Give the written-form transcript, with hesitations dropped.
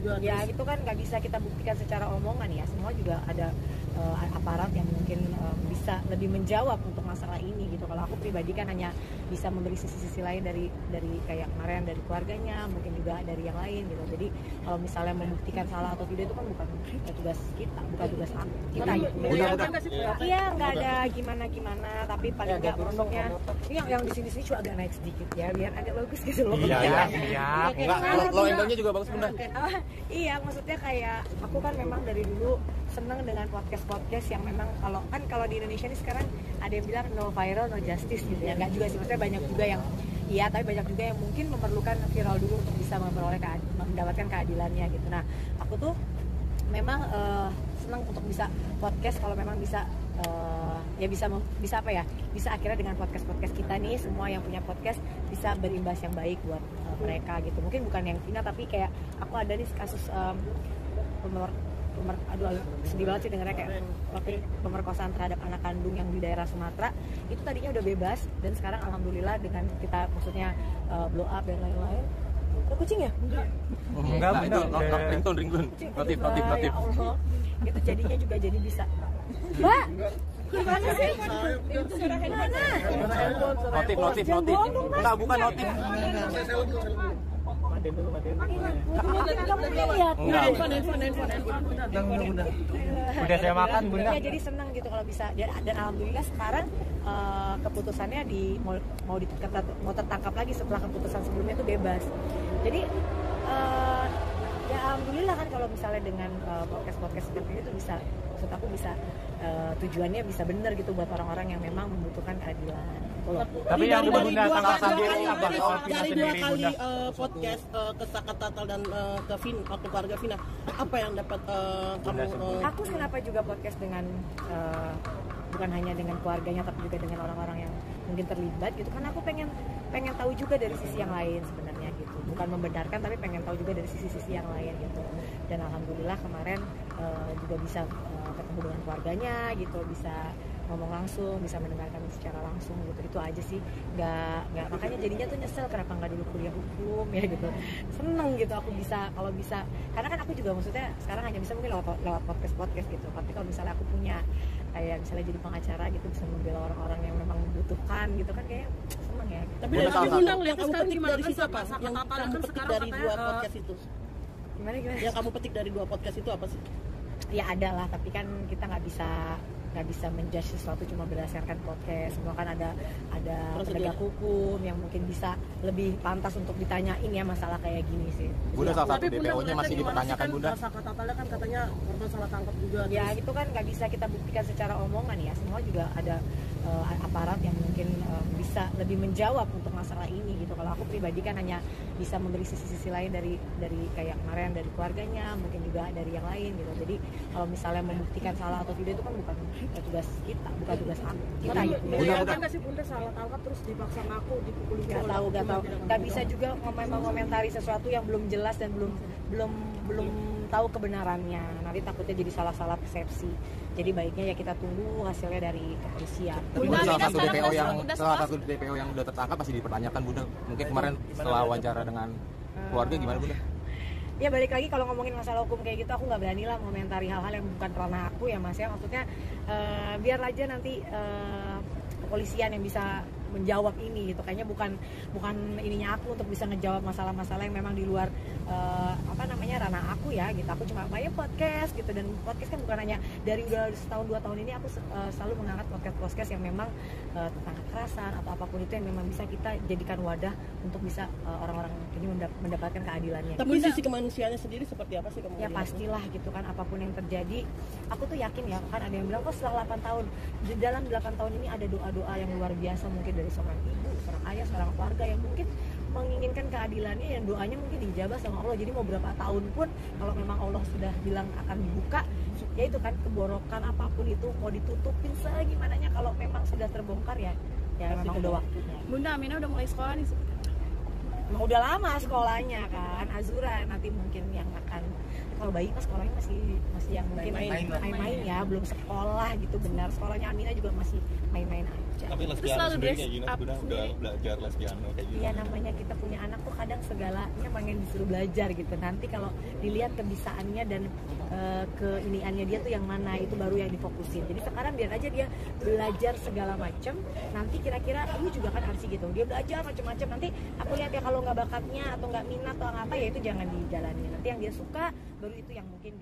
juga. Ya itu kan nggak bisa kita buktikan secara omongan ya. Semua juga ada aparat yang mungkin bisa lebih menjawab untuk masalah ini gitu. Kalau aku pribadi kan hanya bisa memberi sisi-sisi lain dari kayak kemarin dari keluarganya, mungkin juga dari yang lain gitu. Jadi kalau misalnya membuktikan salah atau tidak itu kan bukan tugas kita, bukan tugas kita gitu. Iya nggak ada gimana-gimana, tapi paling nggak maksudnya yang di sini juga agak naik sedikit ya, biar agak bagus gitu loh. Iya. Lo endingnya juga bagus Bunda. Iya, maksudnya kayak aku kan memang dari dulu seneng dengan podcast yang memang kalau di Indonesia ini sekarang ada yang bilang no viral no justice gitu ya. Nggak juga sih, maksudnya banyak juga yang iya, tapi banyak juga yang mungkin memerlukan viral dulu untuk bisa mendapatkan keadilannya gitu. Nah, aku tuh memang senang untuk bisa podcast kalau memang bisa ya bisa apa ya, bisa akhirnya dengan podcast kita nih semua yang punya podcast bisa berimbas yang baik buat mereka gitu. Mungkin bukan yang Vina, tapi kayak aku ada nih kasus aduh sedih banget sih dengarnya, kayak pemerkosaan terhadap anak kandung yang di daerah Sumatera itu tadinya udah bebas dan sekarang alhamdulillah dengan kita maksudnya blow up dan lain-lain. Ada kucing ya? Enggak, itu ringtone. Notif. Ya Allah, itu jadinya juga jadi bisa. Mbak, gimana sih? Mana? Notif. Enggak, bukan notif. Kamu lihat? Udah saya makan Bunda. Ya jadi senang gitu kalau bisa, dan alhamdulillah sekarang keputusannya mau tertangkap lagi setelah keputusan sebelumnya itu bebas. Jadi ya alhamdulillah kan kalau misalnya dengan podcast seperti ini tuh bisa, maksud aku bisa tujuannya bisa benar gitu buat orang-orang yang memang membutuhkan keadilan. Tapi yang Bunda tangkap sendiri apa soal Vina dari sendiri 2 kali Bunda? podcast ke Saka Tatal dan ke keluarga Vina, apa yang dapat kamu? Aku kenapa juga podcast dengan bukan hanya dengan keluarganya tapi juga dengan orang-orang yang mungkin terlibat gitu, karena aku pengen tahu juga dari sisi yang lain sebenarnya gitu, bukan membenarkan tapi pengen tahu juga dari sisi-sisi yang lain gitu. Dan alhamdulillah kemarin juga bisa ketemu dengan keluarganya gitu, bisa ngomong langsung, bisa mendengarkan secara langsung gitu. Itu aja sih, nggak makanya jadinya tuh nyesel kenapa nggak dulu kuliah hukum ya gitu. Seneng gitu aku bisa, kalau bisa, karena kan aku juga maksudnya sekarang hanya bisa mungkin lewat podcast gitu. Tapi kalau misalnya aku punya kayak misalnya jadi pengacara gitu, bisa membela orang-orang yang memang membutuhkan gitu kan, kayak seneng ya. Tapi Bunda yang kamu petik dari situ apa? Yang kamu petik dari 2 podcast itu? Gimana? Yang kamu petik dari 2 podcast itu apa sih? Ya ada lah, tapi kan kita nggak bisa menjudge sesuatu cuma berdasarkan podcast. Semua kan ada penegak hukum yang mungkin bisa lebih pantas untuk ditanyain ya masalah kayak gini sih. Bunda salah satu DPO-nya masih dipertanyakan Bunda. Saka Tatalnya kan katanya korban salah tangkap juga. Ya itu kan nggak bisa kita buktikan secara omongan ya. Semua juga ada aparat yang mungkin bisa lebih menjawab untuk masalah ini gitu. Kalau aku pribadi kan hanya bisa memberi sisi-sisi lain dari kayak kemarin dari keluarganya, mungkin juga dari yang lain gitu. Jadi kalau misalnya membuktikan salah atau tidak itu kan bukan tugas kita, bukan tugas kita gitu. Bunda nggak sih Bunda salah tangkap terus dipaksa ngaku, dipukuli? Nggak tahu. Nggak bisa juga mengomentari sesuatu yang belum jelas dan belum tahu kebenarannya. Nanti takutnya jadi salah persepsi. Jadi baiknya ya kita tunggu hasilnya dari kepolisian. Tapi salah satu DPO yang udah tertangkap masih dipertanyakan Bunda. Mungkin kemarin setelah wawancara dengan keluarga gimana Bunda? Ya balik lagi kalau ngomongin masalah hukum kayak gitu, aku nggak berani lah mengomentari hal-hal yang bukan ranah aku ya Mas ya. Maksudnya biar aja nanti kepolisian yang bisa menjawab ini gitu. Kayaknya bukan ininya aku untuk bisa ngejawab masalah-masalah yang memang di luar ranah aku ya gitu. Aku cuma main podcast gitu, dan podcast kan bukan hanya dari udah setahun 2 tahun ini aku selalu mengangkat podcast yang memang tentang kekerasan atau apapun itu yang memang bisa kita jadikan wadah untuk bisa orang-orang ini mendapatkan keadilannya. Tapi sisi kemanusiaannya sendiri seperti apa sih kamu? Ya pastilah gitu kan, apapun yang terjadi aku tuh yakin ya kan, ada yang bilang kok setelah 8 tahun, di dalam 8 tahun ini ada doa-doa yang luar biasa mungkin dari seorang ibu, seorang ayah, seorang keluarga yang mungkin menginginkan keadilannya, yang doanya mungkin dijabah sama Allah. Jadi mau berapa tahun pun kalau memang Allah sudah bilang akan dibuka, ya itu kan keborokan apapun itu mau ditutupin segimananya, kalau memang sudah terbongkar ya memang udah waktunya. Bunda, Amina udah mulai sekolah nih. Emang udah lama sekolahnya kan, Azura nanti mungkin yang akan, kalau bayi kan sekolahnya masih yang mungkin main-main ya, belum sekolah gitu benar. Sekolahnya Amina juga masih main-main aja. aja. Tapi les Terus piano selalu sendiri dress kayak gini up udah sendiri. belajar les piano kayak gitu. Iya, namanya kita punya anak tuh kadang segalanya pengen disuruh belajar gitu. Nanti kalau dilihat kebisaannya dan keiniannya dia tuh yang mana, itu baru yang difokusin. Jadi sekarang biar aja dia belajar segala macam. Nanti kira-kira ini juga kan Arsi gitu, dia belajar macam-macam. Nanti aku lihat ya kalau nggak bakatnya atau nggak minat atau apa ya itu jangan dijalani. Nanti yang dia suka baru itu yang mungkin